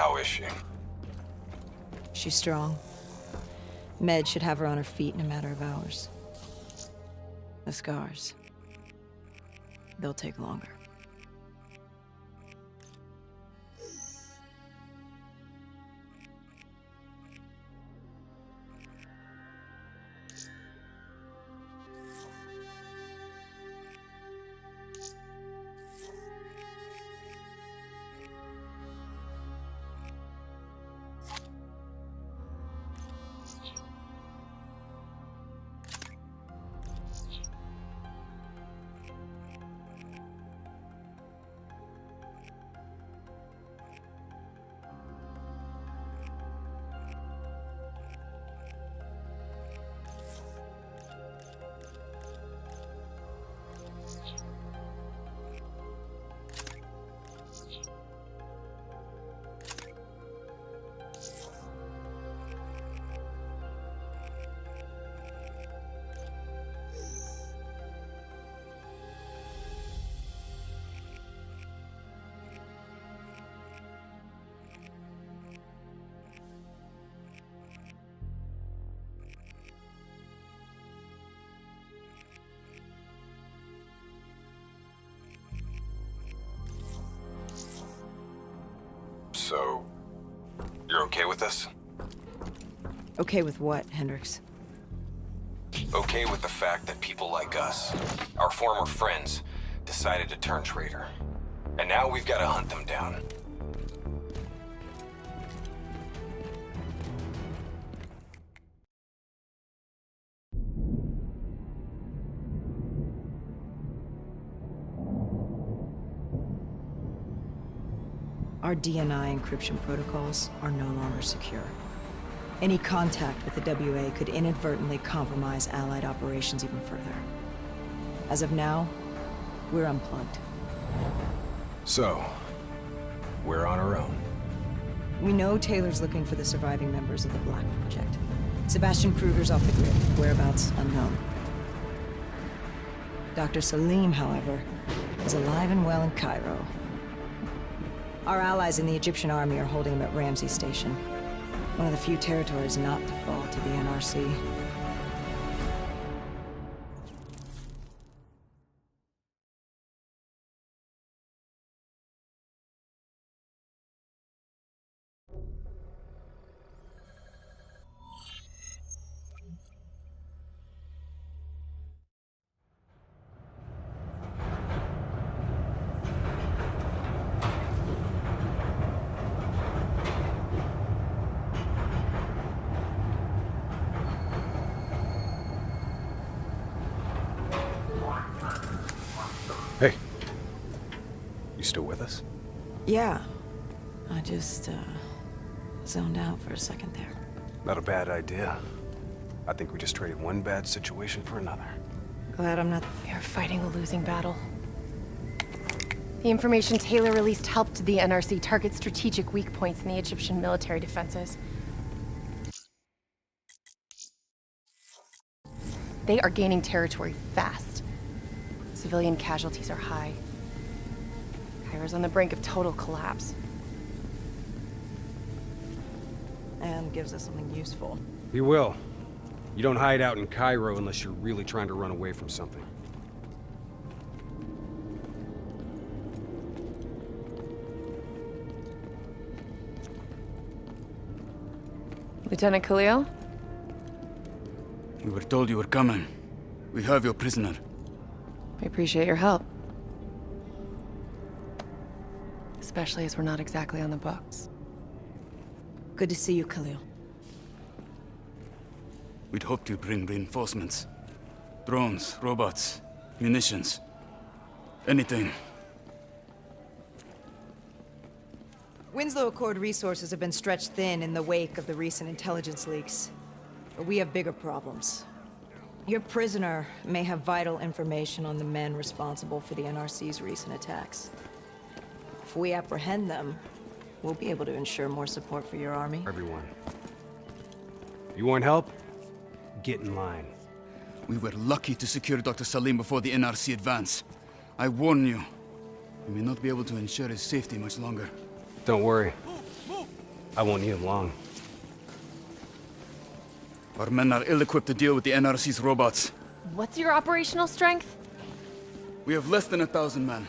How is she? She's strong. Med should have her on her feet in a matter of hours. The scars, they'll take longer. So, you're okay with this? Okay with what, Hendricks? Okay with the fact that people like us, our former friends, decided to turn traitor. And now we've got to hunt them down. Our DNI encryption protocols are no longer secure. Any contact with the WA could inadvertently compromise Allied operations even further. As of now, we're unplugged. So, we're on our own. We know Taylor's looking for the surviving members of the Black Project. Sebastian Kruger's off the grid, whereabouts unknown. Dr. Salim, however, is alive and well in Cairo. Our allies in the Egyptian army are holding him at Ramsey Station, one of the few territories not to fall to the NRC. Hey. You still with us? Yeah. I just, zoned out for a second there. Not a bad idea. I think we just traded one bad situation for another. Glad I'm not... We are fighting a losing battle. The information Taylor released helped the NRC target strategic weak points in the Egyptian military defenses. They are gaining territory fast. Civilian casualties are high. Cairo's on the brink of total collapse. And gives us something useful. He will. You don't hide out in Cairo unless you're really trying to run away from something. Lieutenant Khalil? We were told you were coming. We have your prisoner. We appreciate your help. Especially as we're not exactly on the books. Good to see you, Khalil. We'd hoped you'd bring reinforcements. Drones, robots, munitions. Anything. Winslow Accord resources have been stretched thin in the wake of the recent intelligence leaks. But we have bigger problems. Your prisoner may have vital information on the men responsible for the NRC's recent attacks. If we apprehend them, we'll be able to ensure more support for your army. Everyone. You want help? Get in line. We were lucky to secure Dr. Salim before the NRC advance. I warn you, we may not be able to ensure his safety much longer. Don't worry. I won't need him long. Our men are ill-equipped to deal with the NRC's robots. What's your operational strength? We have less than 1,000 men.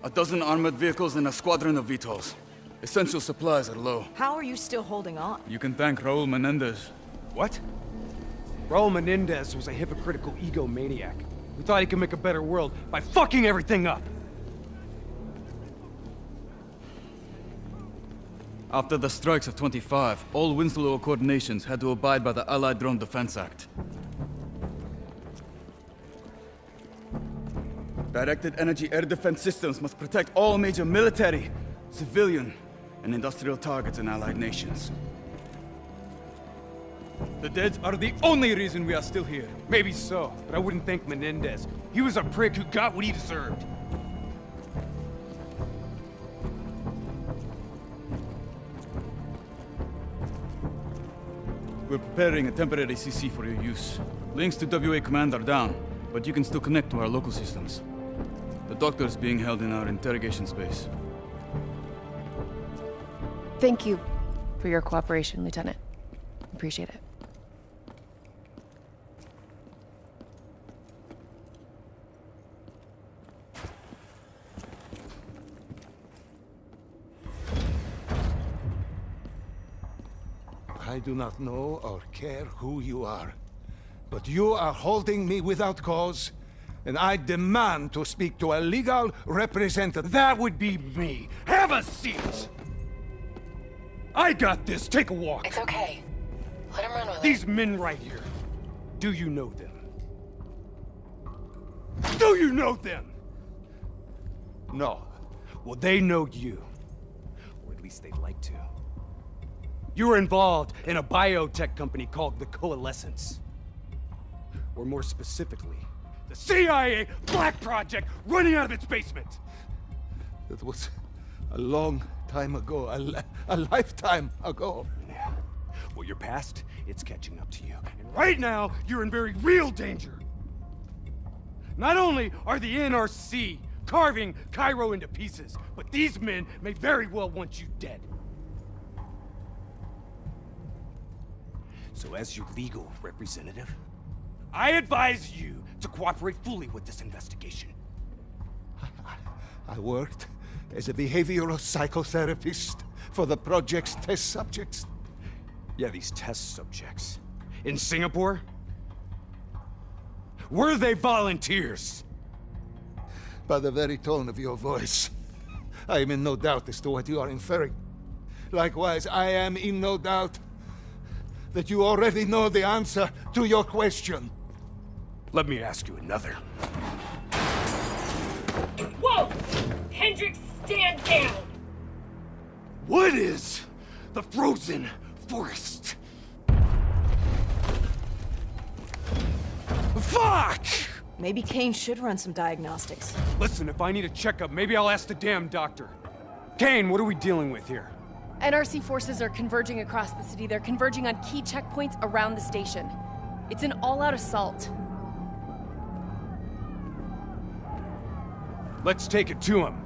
A dozen armored vehicles and a squadron of VTOLs. Essential supplies are low. How are you still holding on? You can thank Raul Menendez. What? Raul Menendez was a hypocritical egomaniac who thought he could make a better world by fucking everything up. After the strikes of 25, all Winslow Accord nations had to abide by the Allied Drone Defense Act. Directed energy air defense systems must protect all major military, civilian, and industrial targets in Allied nations. The dead are the only reason we are still here. Maybe so, but I wouldn't thank Menendez. He was a prick who got what he deserved. We're preparing a temporary CC for your use. Links to WA Command are down, but you can still connect to our local systems. The doctor is being held in our interrogation space. Thank you for your cooperation, Lieutenant. Appreciate it. I do not know or care who you are, but you are holding me without cause, and I demand to speak to a legal representative. That would be me. Have a seat! I got this. Take a walk. It's okay. Let him run with These men right here. Do you know them? Do you know them? No. Well, they know you. Or at least they'd like to. You were involved in a biotech company called the Coalescence. Or more specifically, the CIA Black Project running out of its basement. That was a long time ago, a lifetime ago. Yeah. Well, your past, it's catching up to you. And right now, you're in very real danger. Not only are the NRC carving Cairo into pieces, but these men may very well want you dead. So as your legal representative, I advise you to cooperate fully with this investigation. I worked as a behavioral psychotherapist for the project's test subjects. Yeah, these test subjects. In Singapore? Were they volunteers? By the very tone of your voice, I am in no doubt as to what you are inferring. Likewise, I am in no doubt that you already know the answer to your question. Let me ask you another. Whoa! Hendricks, stand down! What is the frozen forest? Fuck! Maybe Kane should run some diagnostics. Listen, if I need a checkup, maybe I'll ask the damn doctor. Kane, what are we dealing with here? NRC forces are converging across the city. They're converging on key checkpoints around the station. It's an all-out assault. Let's take it to him.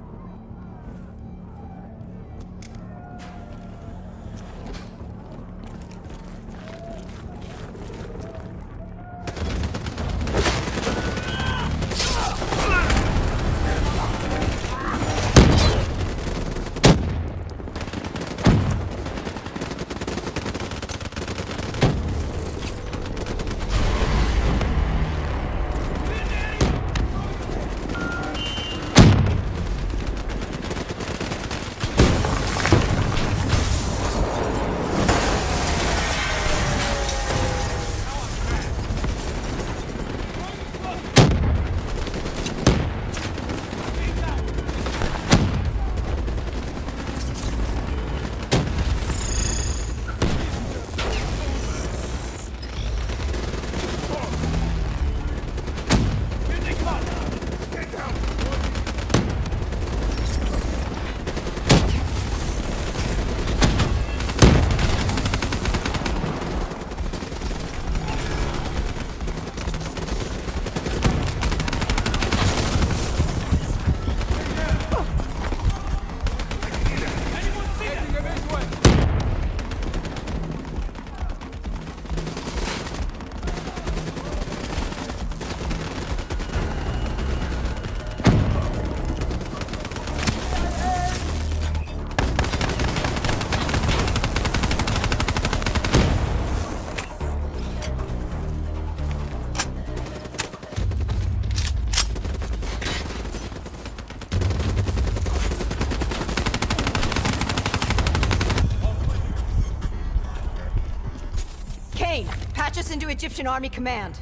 Listen to Egyptian Army Command.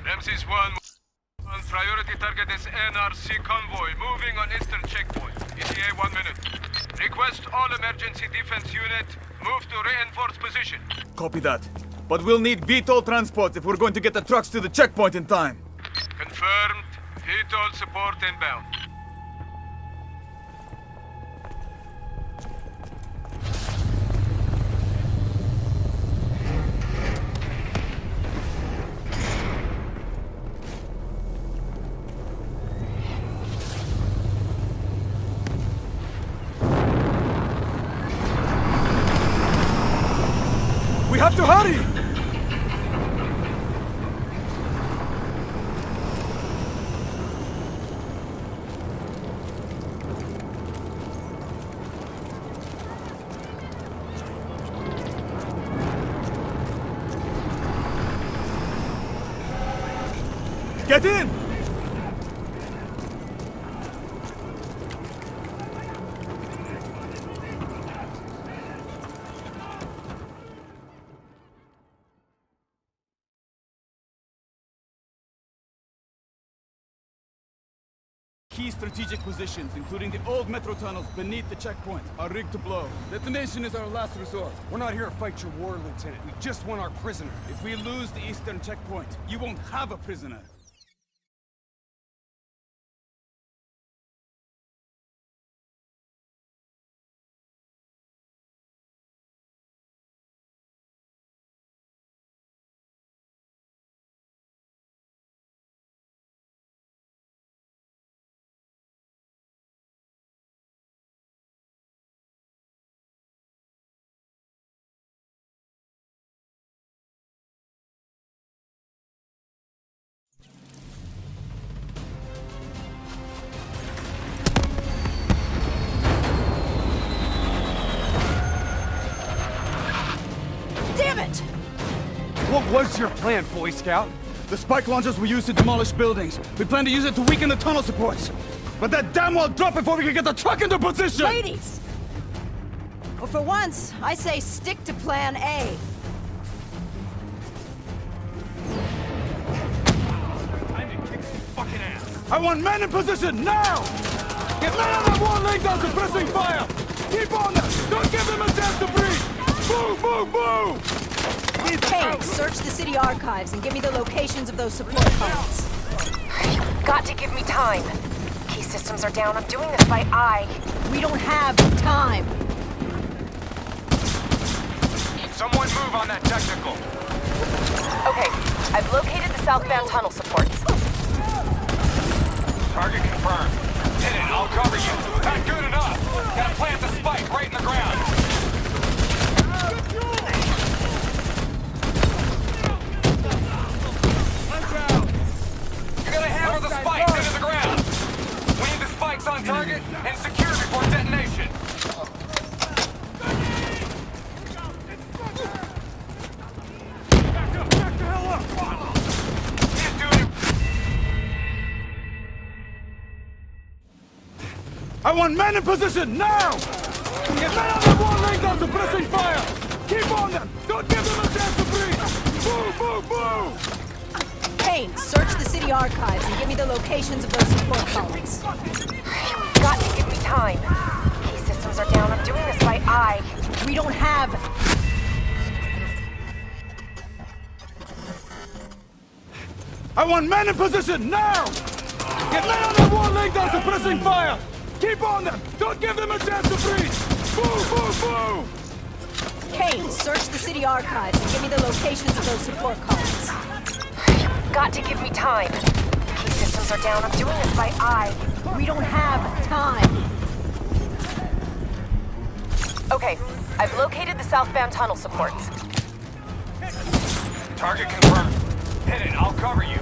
Ramses 1. Priority target is NRC convoy moving on eastern checkpoint. ETA 1 minute. Request all emergency defense unit move to reinforced position. Copy that. But we'll need VTOL transport if we're going to get the trucks to the checkpoint in time. Confirmed. VTOL support inbound. We have to hurry! Get in! Key strategic positions, including the old metro tunnels beneath the checkpoint, are rigged to blow. Detonation is our last resort. We're not here to fight your war, Lieutenant. We just want our prisoner. If we lose the eastern checkpoint, you won't have a prisoner. Damn it! What was your plan, Boy Scout? The spike launchers we used to demolish buildings. We plan to use it to weaken the tunnel supports. But that damn well dropped before we can get the truck into position! Ladies! Well, for once, I say stick to plan A. Time to kick some fucking ass. I want men in position now! Get men on that wall laying down suppressing fire! Keep on them! Don't give them a chance to breathe! Move, move, move! Hey, search the city archives and give me the locations of those support columns. You've got to give me time. Key systems are down. I'm doing this by eye. We don't have time. Someone move on that technical. Okay, I've located the southbound tunnel supports. Target confirmed. Hit it, I'll cover you. Not good enough. Gotta plant the spike right in the ground. You gotta hammer the spikes into the ground. We need the spikes on target and secure before detonation. Can't do it. I want men in position now! Get men on the wall laying down suppressing fire! Keep on them! Don't give them a chance to breathe! Move, move, move! Kane, search the city archives and give me the locations of those support columns. You've got to give me time. Key systems are down. I'm doing this by eye. We don't have... I want men in position now! Get men on the wall laying down suppressing fire! Keep on them! Don't give them a chance to breathe! Move, move, move! Kane, search the city archives and give me the locations of those support columns. You've got to give me time. Key systems are down. I'm doing this by eye. We don't have time. Okay, I've located the southbound tunnel supports. Target confirmed. Hit it, I'll cover you.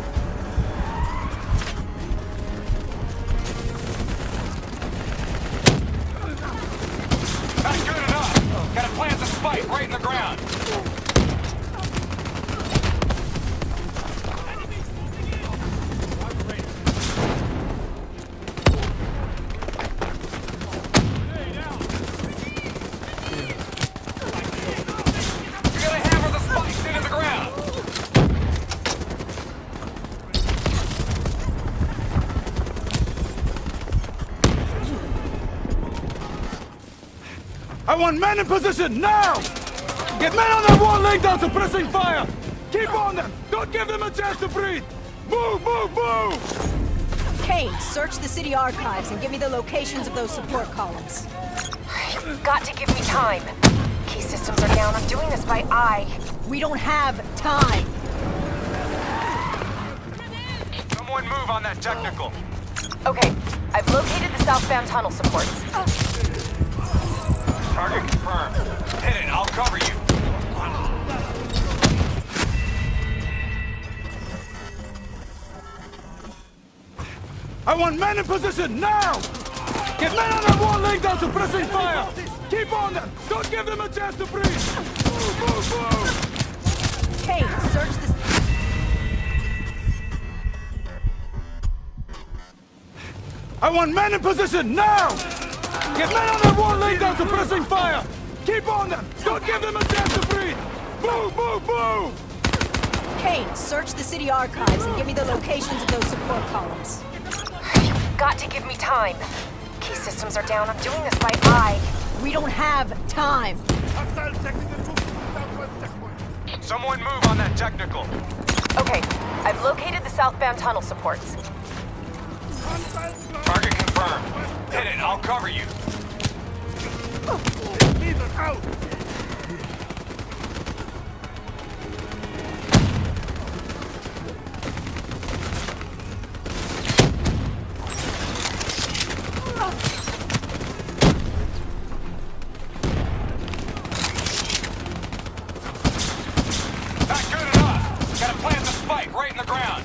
Not good enough. Gotta plant the spike right in the ground. You gotta hammer the spikes into the ground. want men in position, now! Get men on that wall laying down suppressing fire! Keep on them! Don't give them a chance to breathe! Move, move, move! Kane, search the city archives and give me the locations of those support columns. You've got to give me time. Key systems are down. I'm doing this by eye. We don't have time. Someone move on that technical. Okay, I've located the southbound tunnel supports. Target confirmed. Hit it, I'll cover you. I want men in position, now! Get men on that wall laying down suppressing fire! Keep on them! Don't give them a chance to breathe! Move, move, move! Kane, search the... I want men in position, now! Get men on that wall laying down suppressing fire! Keep on them! Don't give them a chance to breathe! Move, move, move! Kane, search the city archives and give me the locations of those support columns. You've got to give me time. Key systems are down. I'm doing this by eye. We don't have time. Someone move on that technical. Okay, I've located the southbound tunnel supports. Target confirmed. Hit it, I'll cover you. Not good enough. Gotta plant the spike right in the ground.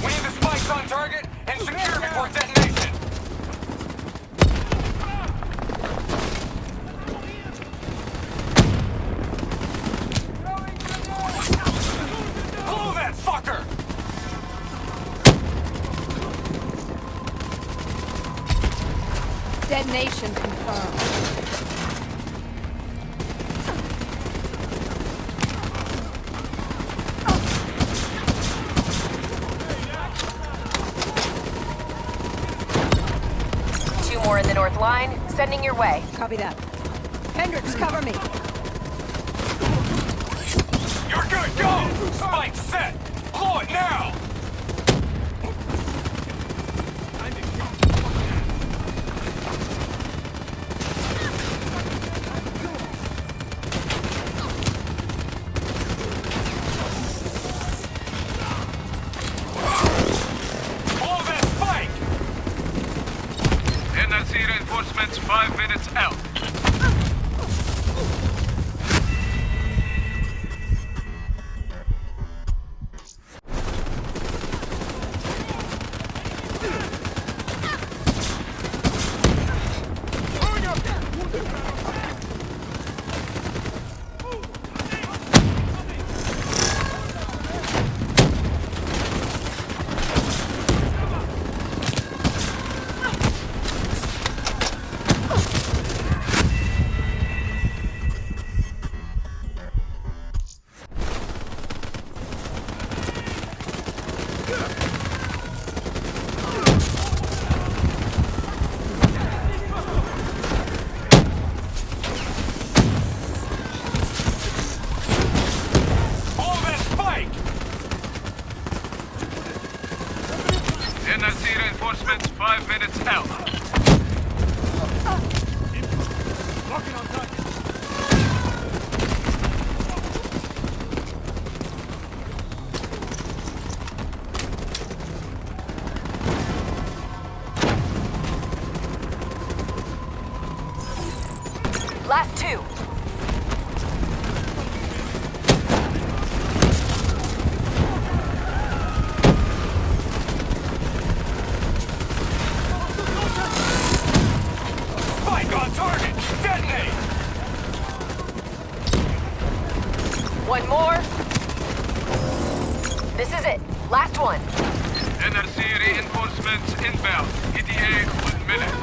We need the spikes on target and secure before detonation. Blow that fucker! Detonation confirmed. Two more in the north line. Sending your way. Copy that. Hendricks, cover me. You're good, go! Spike set! Blow it now! Blow that spike! NRC reinforcements 5 minutes out. Blow that spike! NRC reinforcements 5 minutes out. Locking on target. Last two. Spike on target! Detonate! One more. This is it. Last one. NRC reinforcements inbound. ETA 1 minute. minute.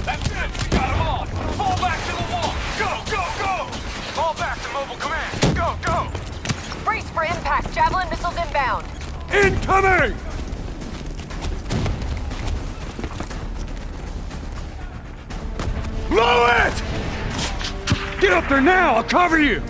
That's it! We got them all! Fall back to the wall! Go, go, go! Fall back to mobile command! Go, go! Brace for impact. Javelin missiles inbound. Incoming! Blow it! Get up there now! I'll cover you!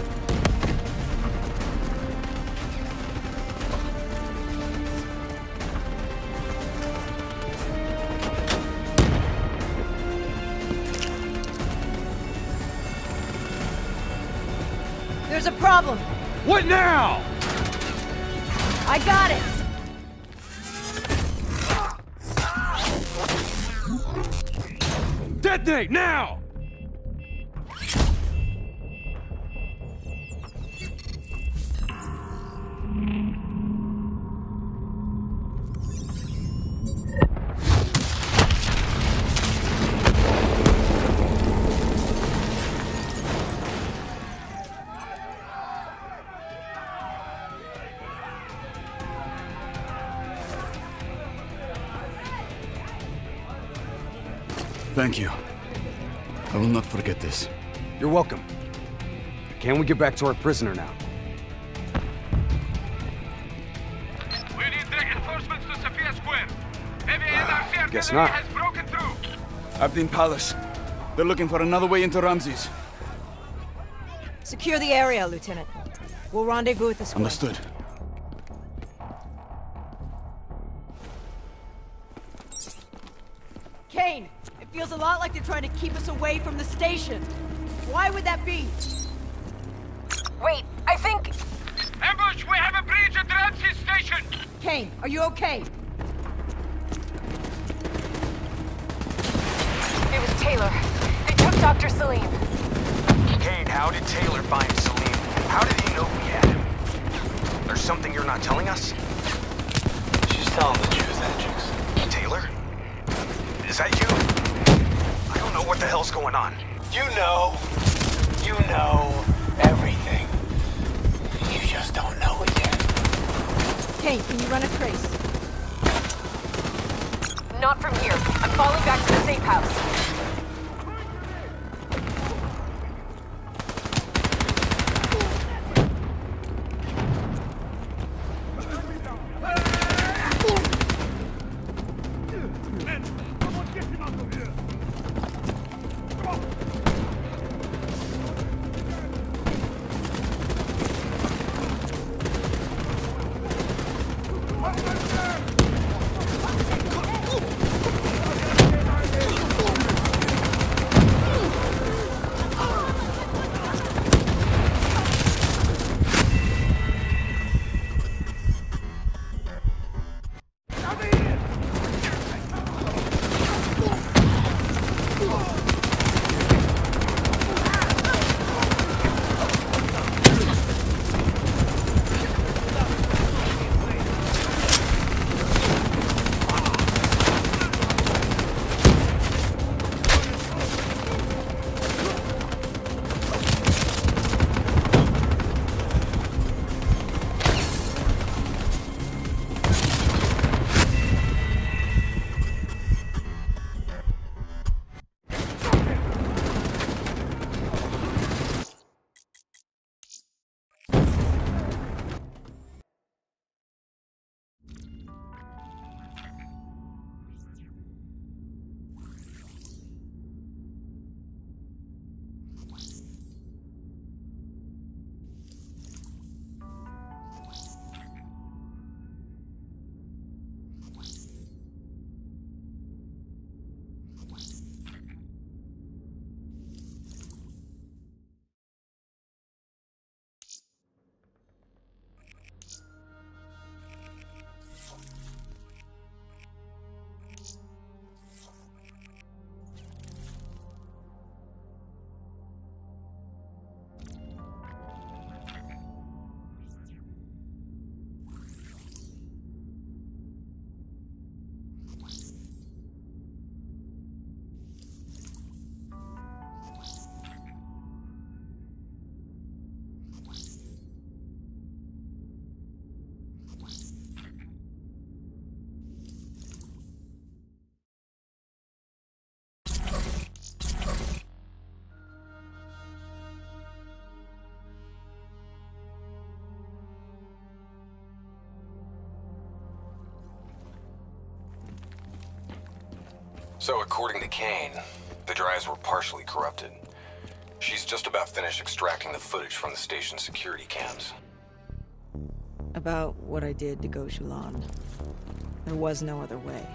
There's a problem. What now? I got it. Detonate now! Thank you. I will not forget this. You're welcome. Can we get back to our prisoner now? We need reinforcements to Sophia Square. Heavy NRC guess artillery not. has broken through. Abdin Palace. They're looking for another way into Ramses. Secure the area, Lieutenant. We'll rendezvous at the square. Understood. Kane, it feels a lot like they're trying to keep us away from the station. Why would that be? Wait, I think... Ambush! We have a breach at Ramses Station! Kane, are you okay? It was Taylor. They took Dr. Salim. Kane, how did Taylor find Salim? How did he know we had him? There's something you're not telling us? She's telling the truth, Hendricks. Taylor? Is that you? I don't know what the hell's going on. You know everything. You just don't know it yet. Kane, can you run a trace? Not from here. I'm falling back to the safe house. So according to Kane, the drives were partially corrupted. She's just about finished extracting the footage from the station's security cams. About what I did to Gojulan. There was no other way.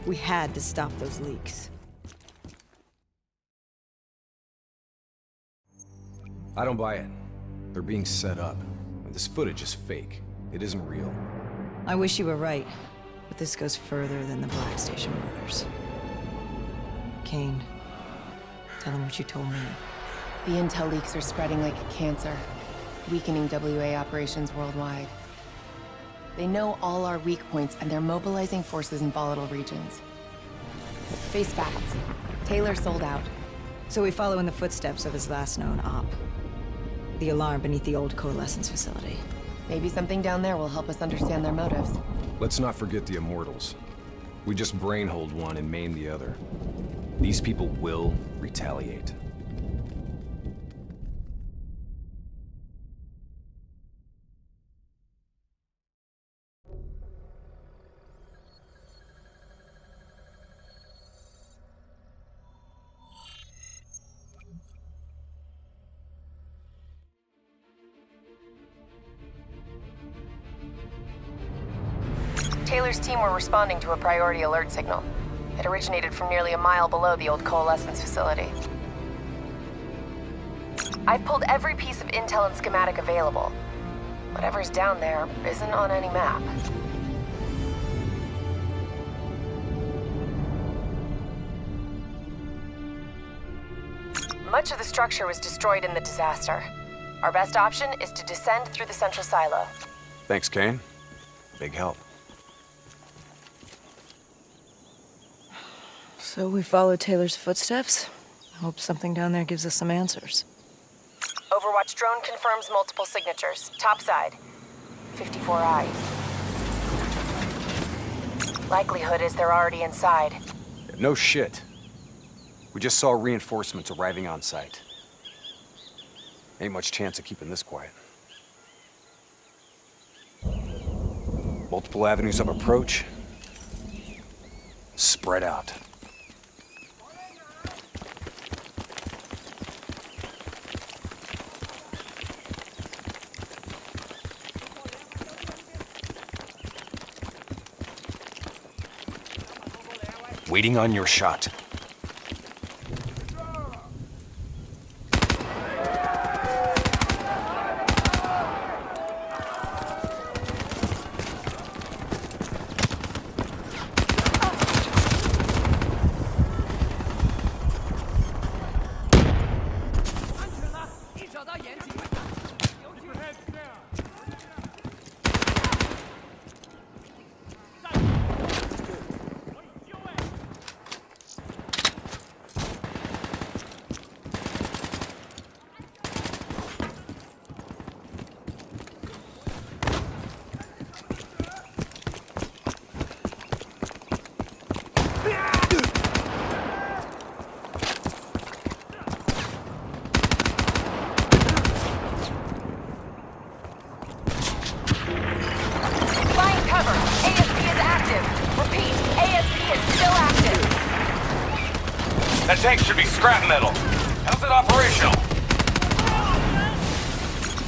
We had to stop those leaks. I don't buy it. They're being set up. This footage is fake. It isn't real. I wish you were right, but this goes further than the Black Station murders. Kane, tell him what you told me. The intel leaks are spreading like a cancer, weakening WA operations worldwide. They know all our weak points, and they're mobilizing forces in volatile regions. Face facts. Taylor sold out. So we follow in the footsteps of his last known op. The alarm beneath the old coalescence facility. Maybe something down there will help us understand their motives. Let's not forget the Immortals. We just brainhold one and maim the other. These people will retaliate. Taylor's team were responding to a priority alert signal. It originated from nearly a mile below the old coalescence facility. I've pulled every piece of intel and schematic available. Whatever's down there isn't on any map. Much of the structure was destroyed in the disaster. Our best option is to descend through the central silo. Thanks, Kane. Big help. So we follow Taylor's footsteps? Hope something down there gives us some answers. Overwatch drone confirms multiple signatures. Topside. 54I. Likelihood is they're already inside. No shit. We just saw reinforcements arriving on site. Ain't much chance of keeping this quiet. Multiple avenues of approach. Spread out. Waiting on your shot. That tank should be scrap metal. How's it operational?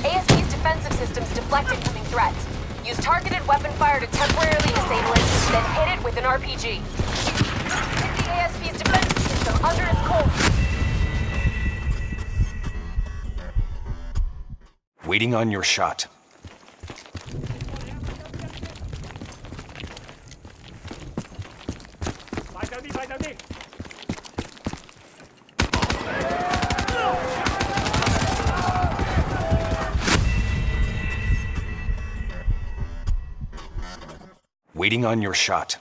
ASP's defensive systems deflect incoming threats. Use targeted weapon fire to temporarily disable it, then hit it with an RPG. Hit the ASP's defensive system under its core. Waiting on your shot. Waiting on your shot.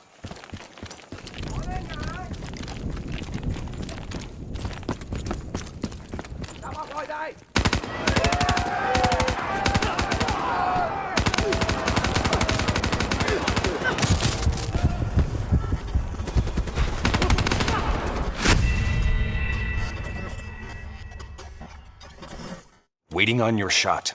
Waiting on your shot.